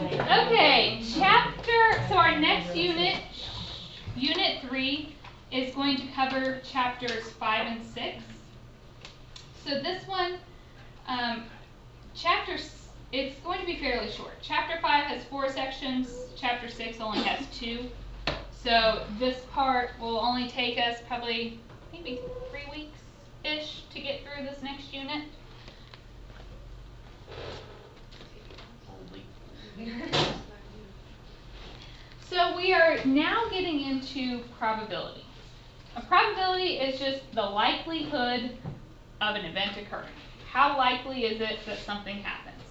Okay, so our next unit, Unit 3, is going to cover chapters 5 and 6. So this one, it's going to be fairly short. Chapter 5 has 4 sections, chapter 6 only has 2. So this part will only take us probably maybe 3 weeks-ish to get through this next unit. So we are now getting into probability. A probability is just the likelihood of an event occurring. How likely is it that something happens?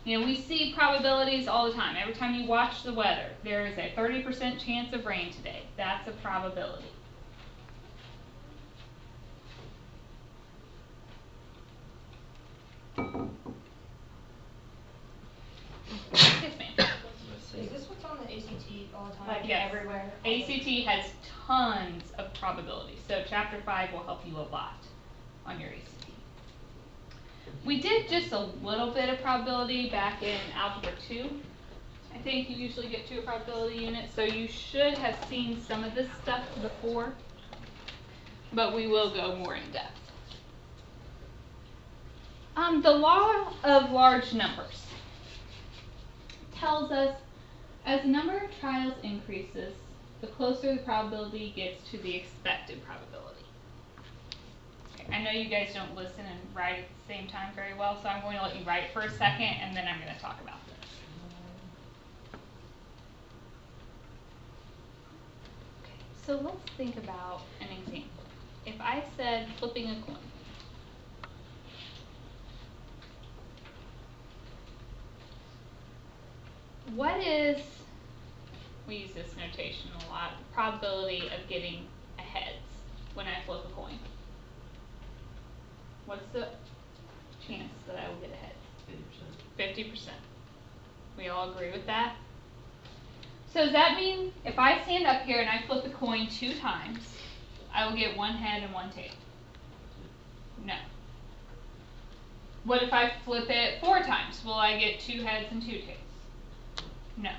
You know, we see probabilities all the time. Every time you watch the weather, there is a 30% chance of rain today. That's a probability. Yes, ma'am. Is this what's on the ACT all the time? Like, yes. Everywhere? ACT has tons of probabilities. So chapter 5 will help you a lot on your ACT. We did just a little bit of probability back in Algebra 2. I think you usually get to a probability unit, so you should have seen some of this stuff before, but we will go more in depth. The law of large numbers tells us as the number of trials increases, the closer the probability gets to the expected probability. Okay, I know you guys don't listen and write at the same time very well, so I'm going to let you write for a second and then I'm going to talk about this. Okay, so let's think about an example. If I said flipping a coin. What is, we use this notation a lot, the probability of getting a heads when I flip a coin? What's the chance that I will get a heads? 50%. 50%. We all agree with that? So does that mean if I stand up here and I flip a coin 2 times, I will get 1 head and 1 tail? No. What if I flip it 4 times? Will I get 2 heads and 2 tails? No.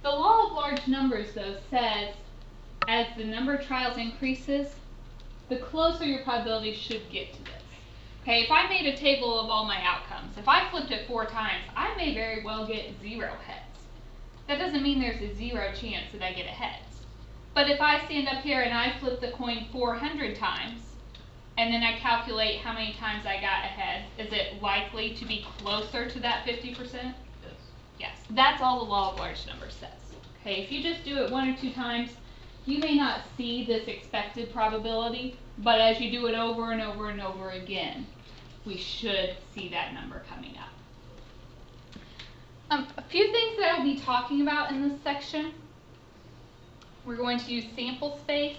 The law of large numbers, though, says as the number of trials increases, the closer your probability should get to this. Okay, if I made a table of all my outcomes, if I flipped it 4 times, I may very well get 0 heads. That doesn't mean there's a 0 chance that I get a heads. But if I stand up here and I flip the coin 400 times, and then I calculate how many times I got a head, is it likely to be closer to that 50%? Yes, that's all the law of large numbers says. Okay, if you just do it 1 or 2 times, you may not see this expected probability, but as you do it over and over and over again, we should see that number coming up. A few things that I'll be talking about in this section. We're going to use sample space,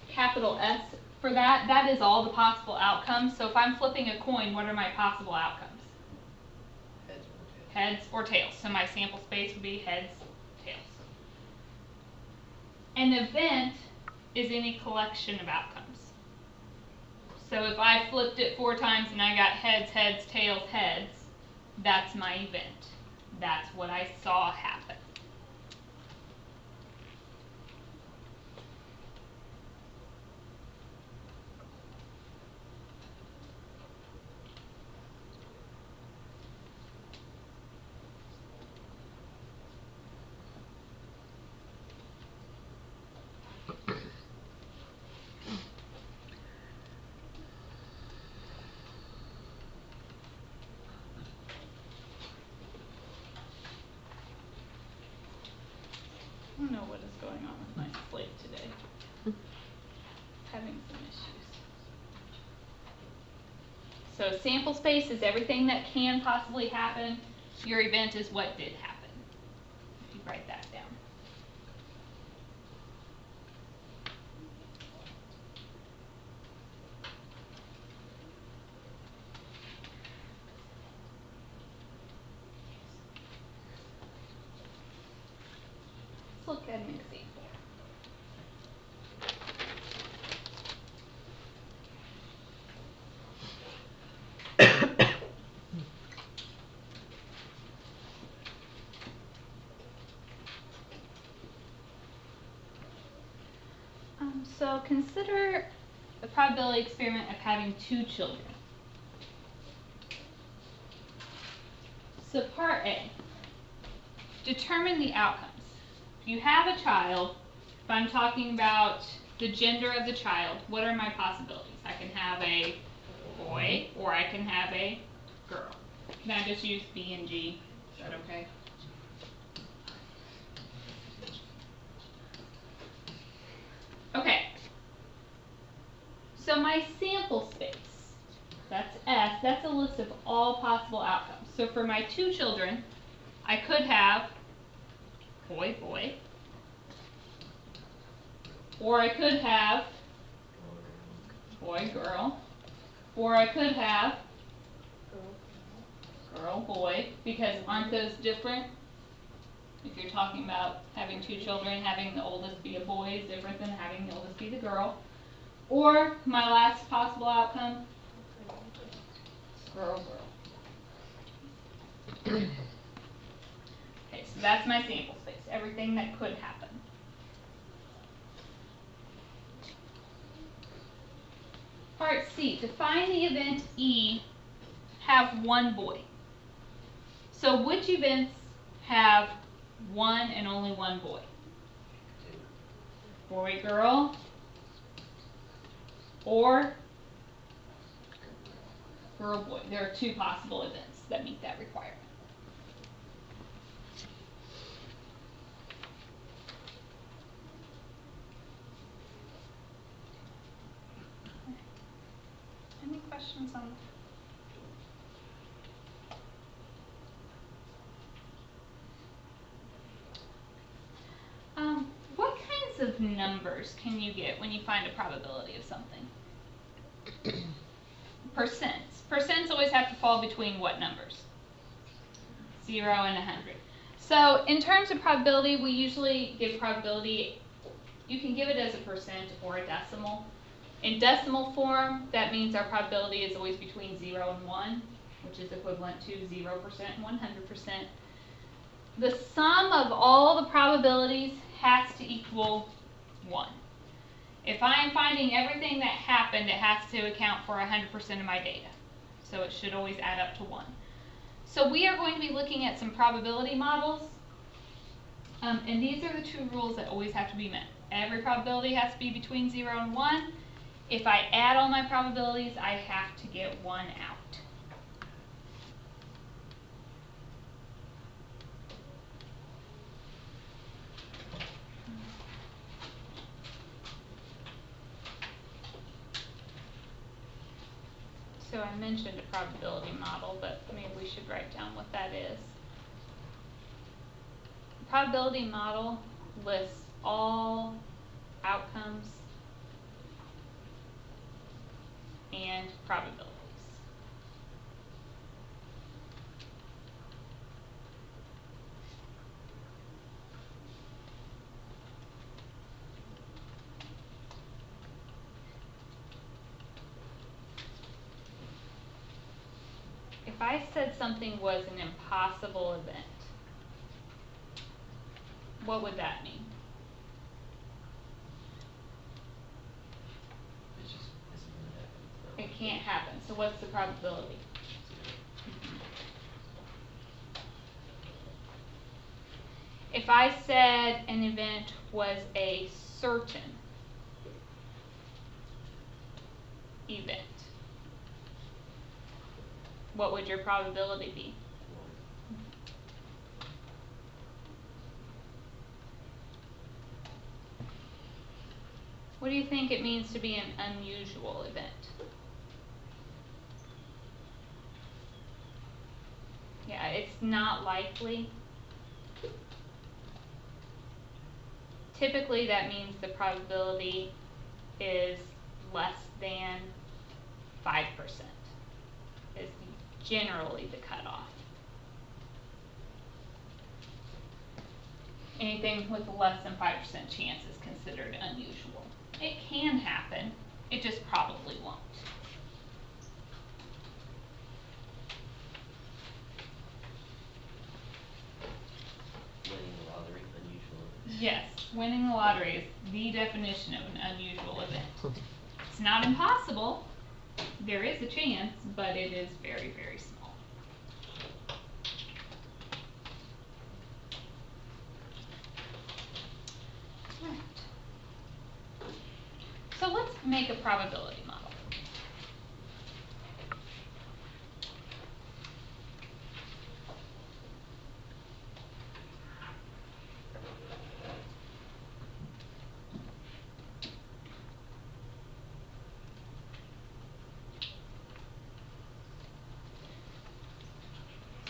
capital S for that. That is all the possible outcomes. So if I'm flipping a coin, what are my possible outcomes? Heads or tails. So my sample space would be heads, tails. An event is any collection of outcomes. So if I flipped it 4 times and I got heads, heads, tails, heads, that's my event. That's what I saw happen. I don't know what is going on with my slate today. Having some issues. So sample space is everything that can possibly happen. Your event is what did happen. If you write that down. Let's look at an example. So consider the probability experiment of having 2 children. So part A, determine the outcomes. If you have a child, if I'm talking about the gender of the child, what are my possibilities? I can have a boy or I can have a girl. Can I just use B and G? Is that okay? Okay. So my sample space, that's S, that's a list of all possible outcomes. So for my 2 children, I could have boy, boy, or I could have boy, girl, or I could have girl, boy, because aren't those different? If you're talking about having 2 children, having the oldest be a boy is different than having the oldest be the girl. Or my last possible outcome, girl, girl. Okay, so that's my sample space, everything that could happen. Part C, define the event E, have 1 boy. So which events have 1 and only 1 boy? Boy, girl, or girl, boy. There are 2 possible events that meet that requirement. Any questions on that? What kinds of numbers can you get when you find a probability of something? Percents. Percents always have to fall between what numbers? 0 and 100. So in terms of probability, we usually give probability, you can give it as a percent or a decimal. In decimal form, that means our probability is always between 0 and 1, which is equivalent to 0% and 100%. The sum of all the probabilities has to equal 1. If I'm finding everything that happened, it has to account for 100% of my data. So it should always add up to 1. So we are going to be looking at some probability models. And these are the 2 rules that always have to be met. Every probability has to be between 0 and 1. If I add all my probabilities, I have to get 1 out. So I mentioned a probability model, but maybe we should write down what that is. A probability model lists all outcomes and probabilities. If I said something was an impossible event, what would that mean? It just isn't gonna happen. It can't happen. So what's the probability? If I said an event was a certain event, what would your probability be? What do you think it means to be an unusual event? Yeah, it's not likely. Typically that means the probability is less than 5%, is generally the cutoff. Anything with less than 5% chance is considered unusual. It can happen, it just probably won't. Winning the lottery, unusual. Yes, winning the lottery is the definition of an unusual event. It's not impossible. There is a chance, but it is very, very small. Right. So let's make a probability model.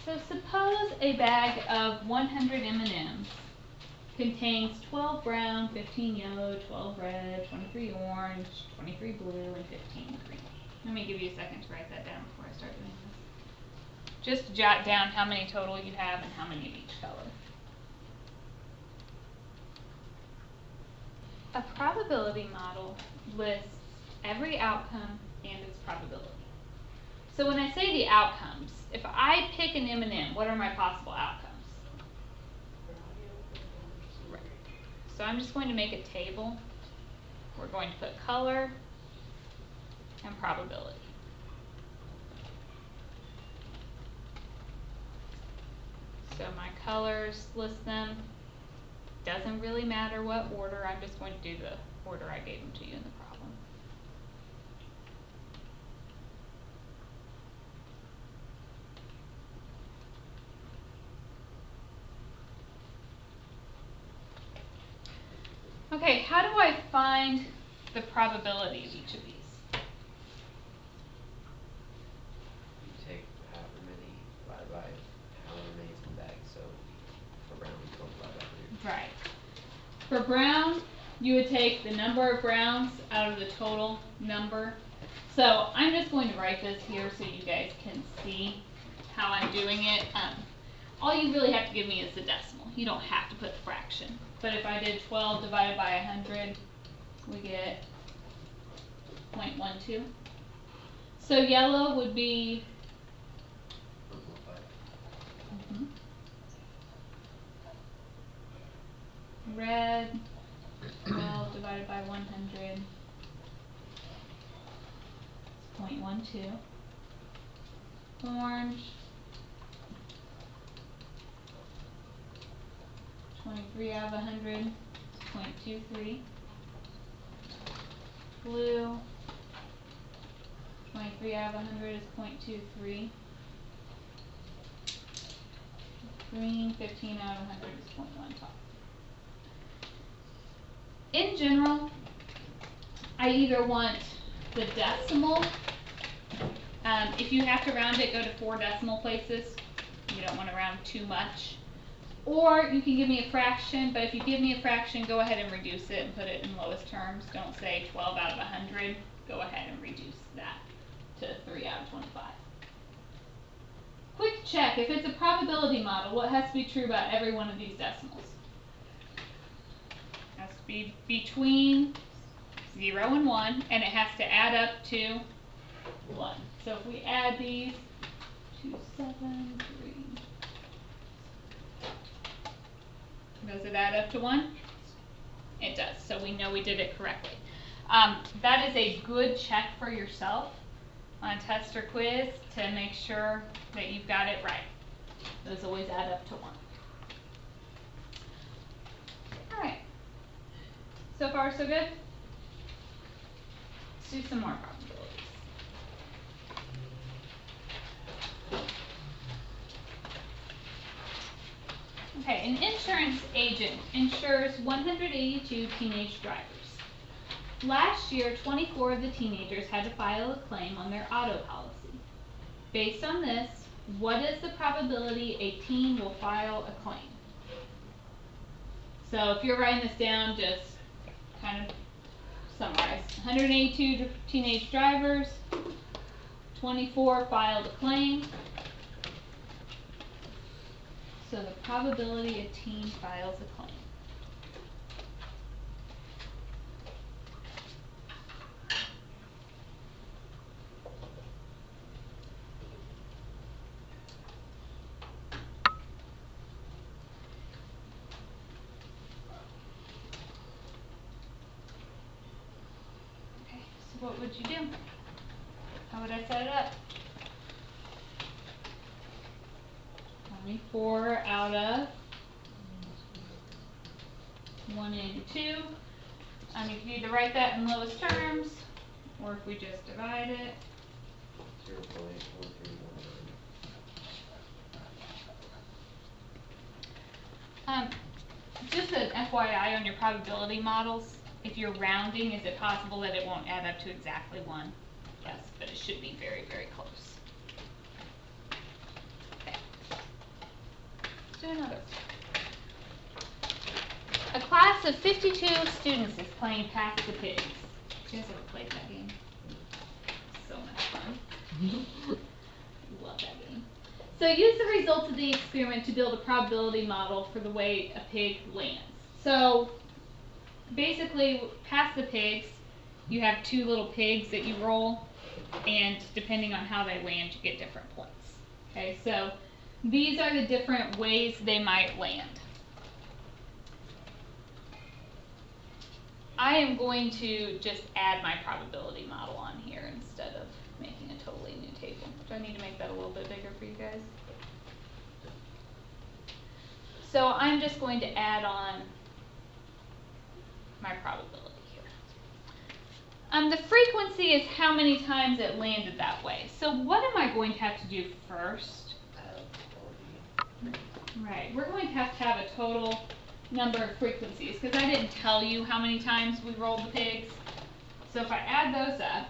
So suppose a bag of 100 M&Ms contains 12 brown, 15 yellow, 12 red, 23 orange, 23 blue, and 15 green. Let me give you a second to write that down before I start doing this. Just jot down how many total you have and how many of each color. A probability model lists every outcome and its probability. So when I say the outcomes, if I pick an M&M, what are my possible outcomes? Right. So I'm just going to make a table. We're going to put color and probability. So my colors list them. Doesn't really matter what order, I'm just going to do the order I gave them to you in the problem. Okay, how do I find the probability of each of these? You take however many divided by however many is in the bag, so for brown, 12 divided by 100. Right. For brown, you would take the number of browns out of the total number. So I'm just going to write this here so you guys can see how I'm doing it. All you really have to give me is the decimal. You don't have to put the fraction. But if I did 12 divided by 100, we get 0.12. So yellow would be 1.5. Red, 12 divided by 100 is 0.12. Orange, 23 out of 100 is 0.23. Blue, 23 out of 100 is 0.23. Green, 15 out of 100 is 0.15. In general, I either want the decimal. If you have to round it, go to 4 decimal places. You don't want to round too much. Or you can give me a fraction, but if you give me a fraction, go ahead and reduce it and put it in lowest terms. Don't say 12 out of 100. Go ahead and reduce that to 3 out of 25. Quick check, if it's a probability model, what has to be true about every one of these decimals? It has to be between 0 and 1, and it has to add up to 1. So if we add these, 2, 7, 3. Does it add up to 1? It does, so we know we did it correctly. That is a good check for yourself on a test or quiz to make sure that you've got it right. Those always add up to 1. Alright. So far, so good? Let's do some more probabilities. Okay, an insurance agent insures 182 teenage drivers. Last year, 24 of the teenagers had to file a claim on their auto policy. Based on this, what is the probability a teen will file a claim? So if you're writing this down, just kind of summarize. 182 teenage drivers, 24 filed a claim. So the probability a teen files a claim. what would you do? How would I set it up? 24 out of 182. You can either write that in lowest terms, or if we just divide it. 0.4319. Just an FYI on your probability models, if you're rounding, is it possible that it won't add up to exactly 1? Yes, but it should be very, very close. Okay. Let's do another. A class of 52 students is playing Pass the Pigs. You guys ever played that game? So much fun. Love that game. So use the results of the experiment to build a probability model for the way a pig lands. So basically, Pass the Pigs, you have 2 little pigs that you roll, and depending on how they land, you get different points. Okay, so these are the different ways they might land. I am going to just add my probability model on here instead of making a totally new table. Do I need to make that a little bit bigger for you guys? So I'm just going to add on my probability here. The frequency is how many times it landed that way. So what am I going to have to do first? Right, we're going to have a total number of frequencies, because I didn't tell you how many times we rolled the pigs. So if I add those up,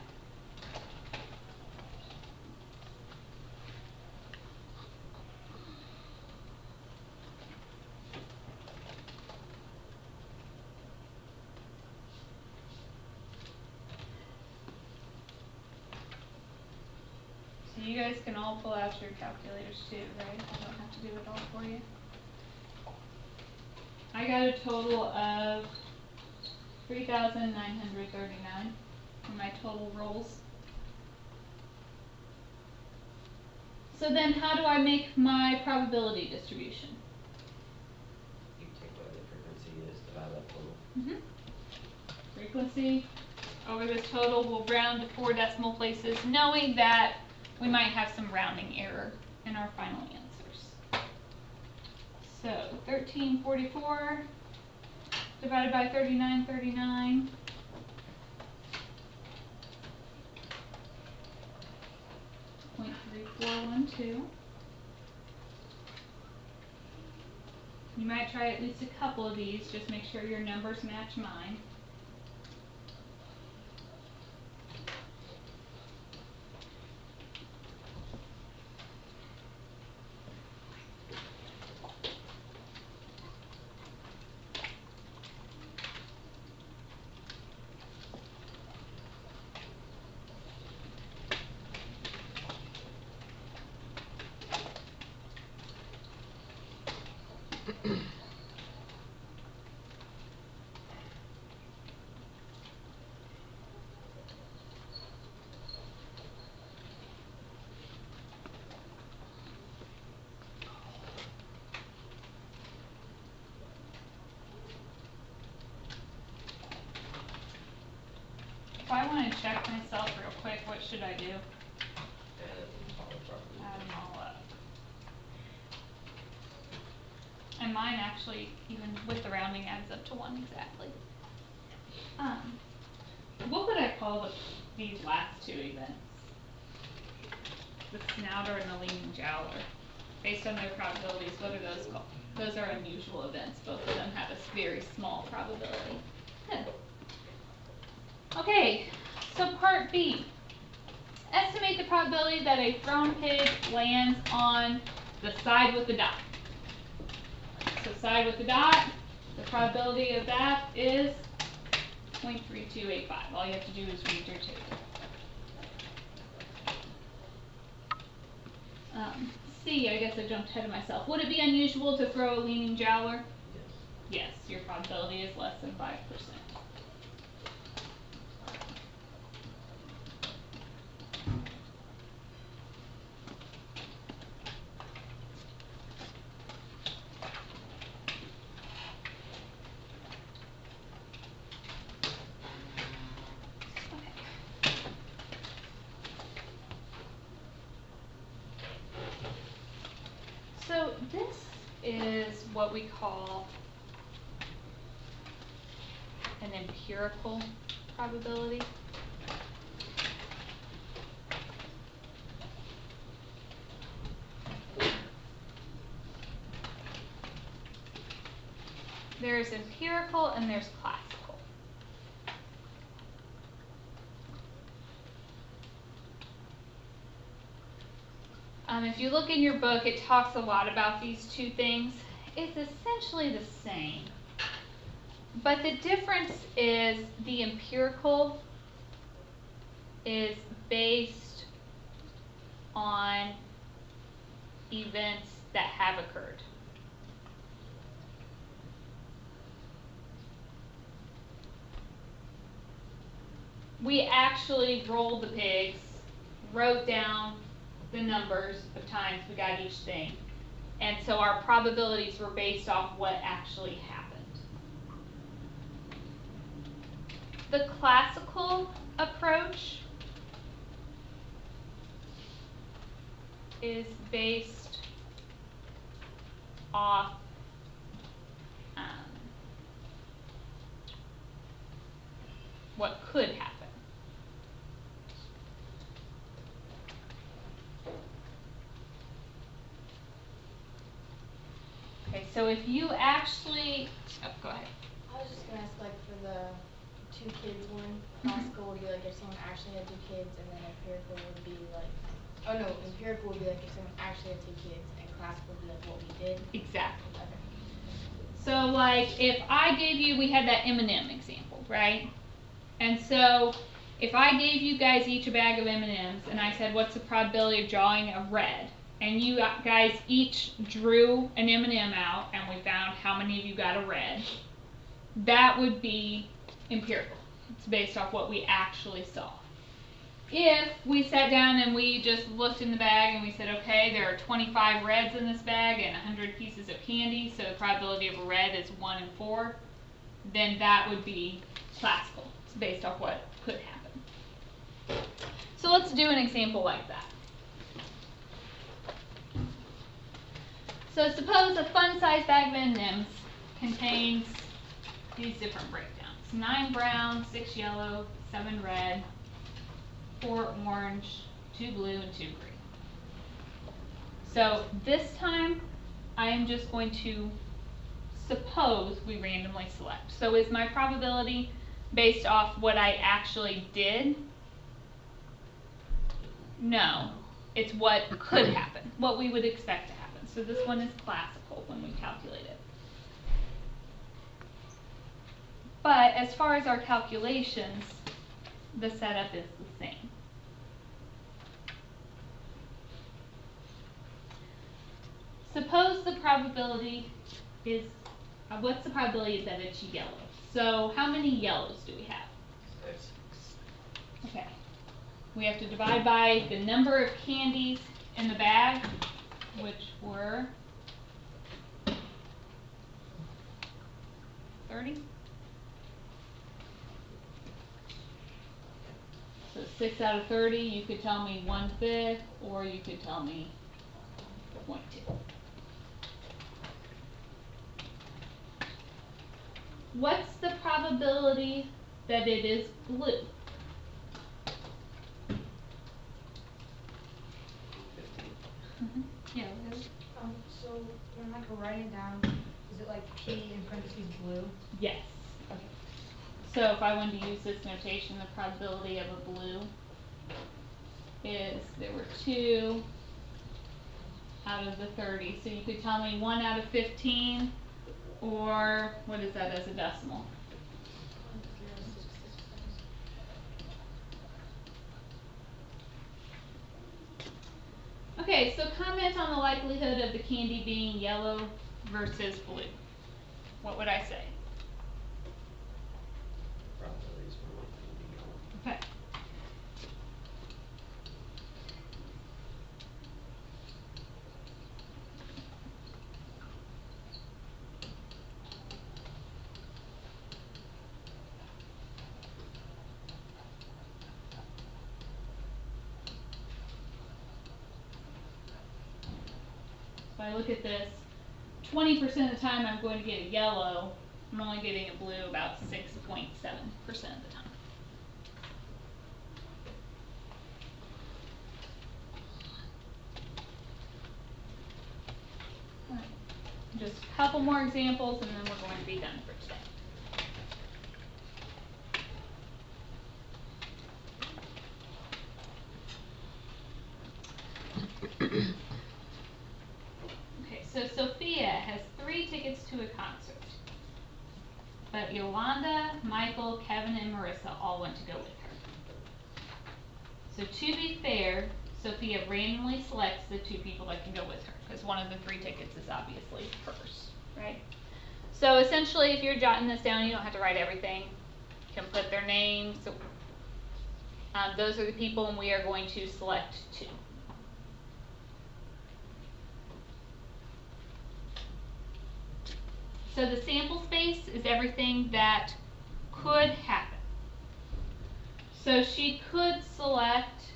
so you guys can all pull out your calculators too, right? I don't have to do it all for you. I got a total of 3,939 for my total rolls. So then how do I make my probability distribution? You take whatever the frequency is, divide that total. Frequency over this total, we'll round to 4 decimal places, knowing that we might have some rounding error in our final answers. So 1344 divided by 3939. .3412. You might try at least a couple of these, just make sure your numbers match mine. If I want to check myself real quick, what should I do? Add them all up. And mine actually, even with the rounding, adds up to 1 exactly. What would I call these last 2 events? The snouter and the leaning jowler. Based on their probabilities, what are those called? Those are unusual events. Both of them have a very small probability. Good. Okay, so part B. Estimate the probability that a thrown pig lands on the side with the dot. So side with the dot, the probability of that is 0.3285. All you have to do is read your table. C, I guess I jumped ahead of myself. Would it be unusual to throw a leaning jowler? Yes. Yes, your probability is less than 5%. So this is what we call an empirical probability. There's empirical and there's classical. If you look in your book, it talks a lot about these two things. It's essentially the same. But the difference is the empirical is based on events that have occurred. We actually rolled the pigs, wrote down the numbers of times we got each thing, and so our probabilities were based off what actually happened. The classical approach is based off what could happen. Okay, so if you actually, go ahead. I was just gonna ask, like, for the 2 kids one, classical would be like if someone actually had 2 kids, and then empirical would be like, oh no, empirical would be like if someone actually had 2 kids, and classical would be like what we did. Exactly. Okay. So like if I gave you, we had that M&M example, right? And so if I gave you guys each a bag of M&Ms and I said, what's the probability of drawing a red? And you guys each drew an M&M out and we found how many of you got a red. That would be empirical. It's based off what we actually saw. If we sat down and we just looked in the bag and we said, okay, there are 25 reds in this bag and 100 pieces of candy, so the probability of a red is 1 in 4, then that would be classical. It's based off what could happen. So let's do an example like that. So suppose a fun-sized bag of M&Ms contains these different breakdowns. 9 brown, 6 yellow, 7 red, 4 orange, 2 blue, and 2 green. So this time, I am just going to suppose we randomly select. So is my probability based off what I actually did? No. It's what could happen, what we would expect to happen. So this one is classical when we calculate it. But as far as our calculations, the setup is the same. Suppose the probability is, what's the probability that it's yellow? So how many yellows do we have? 6. Okay. We have to divide by the number of candies in the bag, which were 30. So 6 out of 30, you could tell me 1/5, or you could tell me 0.2. What's the probability that it is blue? 15. Yeah. So when I go write it down, is it like P in parentheses blue? Yes. Okay. So if I wanted to use this notation, the probability of a blue is there were 2 out of the 30. So you could tell me 1 out of 15, or what is that as a decimal? Okay, so comment on the likelihood of the candy being yellow versus blue. What would I say? Probabilities for one thing to be yellow. Okay. if I look at this, 20% of the time I'm going to get a yellow, I'm only getting a blue about 6.7% of the time. Alright, just a couple more examples and then we're going to be done for today. Okay, so Sophia has 3 tickets to a concert, but Yolanda, Michael, Kevin, and Marissa all want to go with her. So to be fair, Sophia randomly selects the 2 people that can go with her, because one of the 3 tickets is obviously hers, right? So essentially, if you're jotting this down, you don't have to write everything. You can put their names. So, those are the people, and we are going to select 2. So the sample space is everything that could happen. So she could select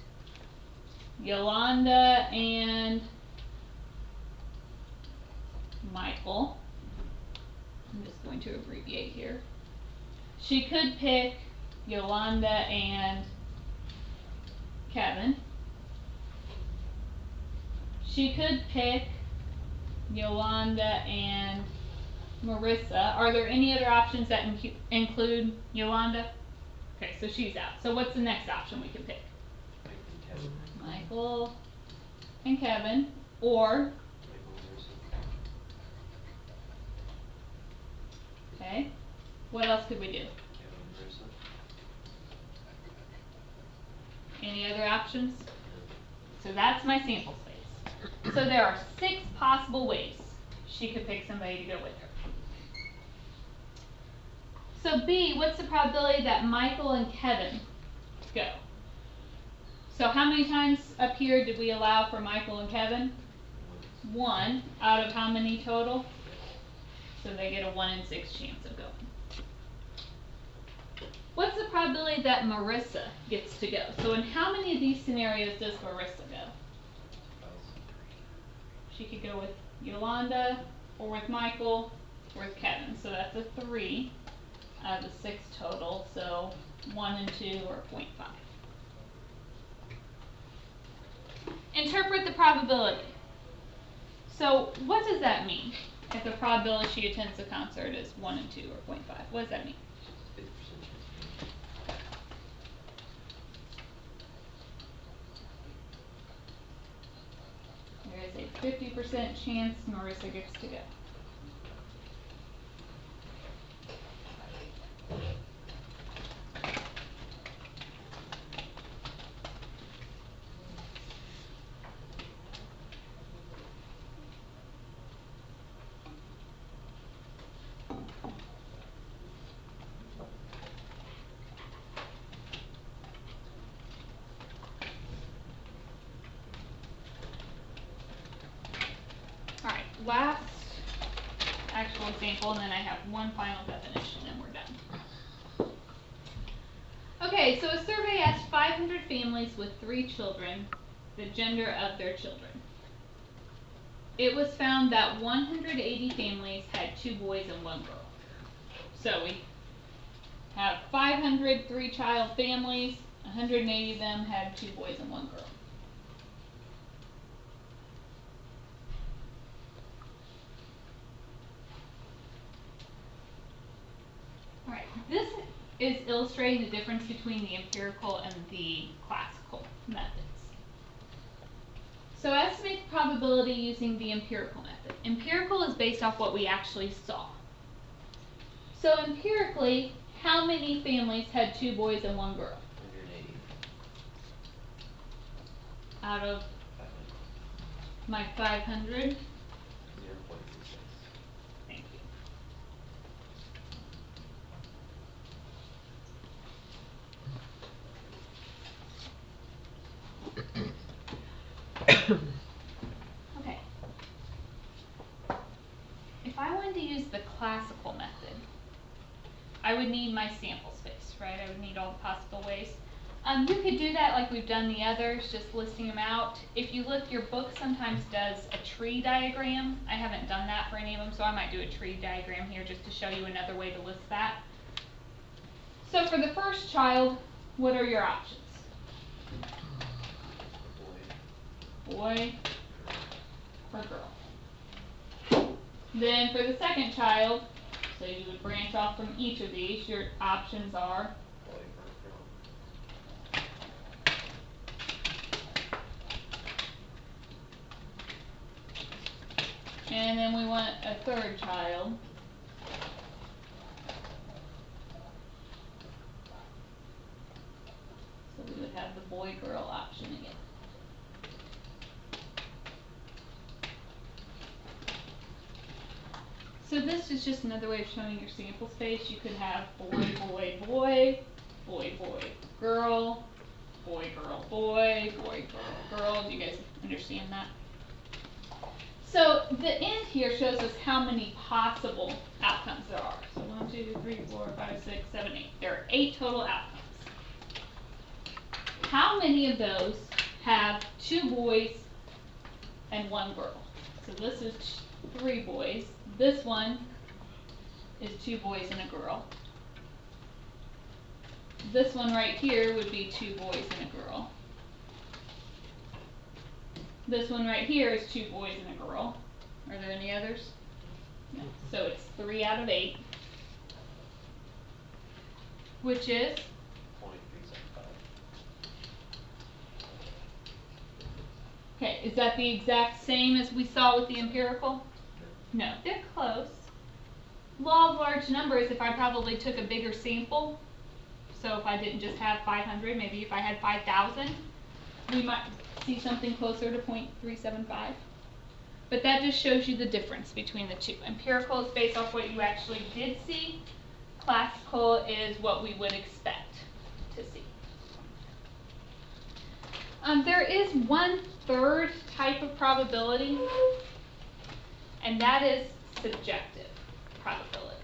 Yolanda and Michael. I'm just going to abbreviate here. She could pick Yolanda and Kevin. She could pick Yolanda and Marissa. Are there any other options that include Yolanda? Okay, so she's out. So what's the next option we can pick? Michael and Kevin, or okay, what else could we do? Any other options? So that's my sample space. So there are 6 possible ways she could pick somebody to go with her. So B, what's the probability that Michael and Kevin go? So how many times up here did we allow for Michael and Kevin? 1 out of how many total? So they get a 1 in 6 chance of going. What's the probability that Marissa gets to go? So in how many of these scenarios does Marissa go? She could go with Yolanda, or with Michael, or with Kevin. So that's a 3 out of the 6 total. So 1 and 2 are 0.5. Interpret the probability. So what does that mean? If the probability she attends the concert is 1 and 2 or 0.5, what does that mean? 50% chance. There is a 50% chance Marissa gets to go. Last actual example, and then I have one final definition and we're done. Okay, so a survey asked 500 families with 3 children the gender of their children. It was found that 180 families had 2 boys and 1 girl. So we have 500 3-child families, 180 of them had 2 boys and 1 girl. Alright, this is illustrating the difference between the empirical and the classical methods. So estimate the probability using the empirical method. Empirical is based off what we actually saw. So empirically, how many families had 2 boys and 1 girl? 180. Out of my 500? 0.26. Thank you. Okay. If I wanted to use the classical method, I would need my sample space, right? I would need all the possible ways. You could do that like we've done the others, just listing them out. If you look, your book sometimes does a tree diagram. I haven't done that for any of them, so I might do a tree diagram here just to show you another way to list that. So for the first child, what are your options? Boy or girl. Then for the second child, so you would branch off from each of these, your options are Boy or girl. and then we want a third child. So we would have the boy-girl option again. So this is just another way of showing your sample space. You could have boy, boy, boy, boy, boy, girl, boy, girl, boy, boy, girl, girl. Do you guys understand that? So the end here shows us how many possible outcomes there are. So 1, 2, 3, 4, 5, 6, 7, 8. There are 8 total outcomes. How many of those have 2 boys and 1 girl? So this is 3 boys. This one is 2 boys and a girl. This one right here would be 2 boys and a girl. This one right here is 2 boys and a girl. Are there any others? No. So it's 3 out of 8. Which is? 0.375. Okay, is that the exact same as we saw with the empirical? No, they're close. Law of large numbers, if I probably took a bigger sample, so if I didn't just have 500, maybe if I had 5,000, we might see something closer to 0.375. But that just shows you the difference between the two. Empirical is based off what you actually did see. Classical is what we would expect to see. There is one third type of probability, and that is subjective probability.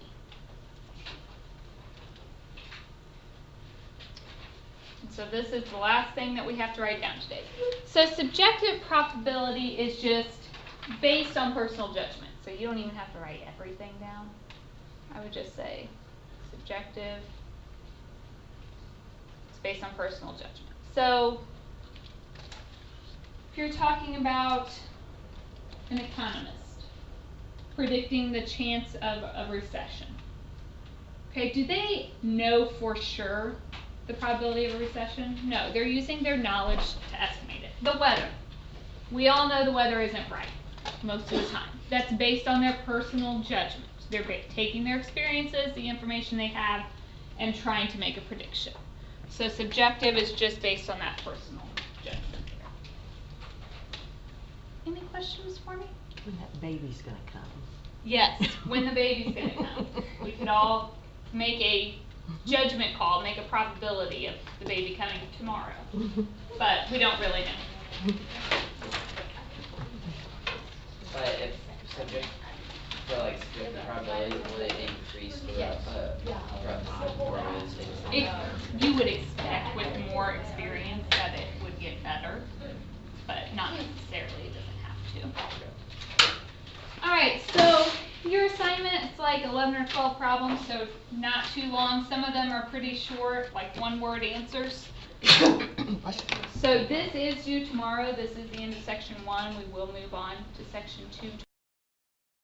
And so this is the last thing that we have to write down today. So subjective probability is just based on personal judgment. So you don't even have to write everything down. I would just say subjective. It's based on personal judgment. So if you're talking about an economist predicting the chance of a recession, okay, do they know for sure the probability of a recession? No, they're using their knowledge to estimate it. The weather. We all know the weather isn't right most of the time. That's based on their personal judgment. They're taking their experiences, the information they have, and trying to make a prediction. So subjective is just based on that personal judgment. Any questions for me? When that baby's gonna come. Yes, when the baby's gonna come. We could all make a judgment call, make a probability of the baby coming tomorrow. But we don't really know. But if subject, for like subjective probability, will it increase throughout time, or will it stay the same? You would expect with more experience that it would get better, but not necessarily, it doesn't have to. Alright, so your assignment is like 11 or 12 problems, so not too long. Some of them are pretty short, like 1-word answers. So this is due tomorrow. This is the end of section 1. We will move on to section 2 tomorrow.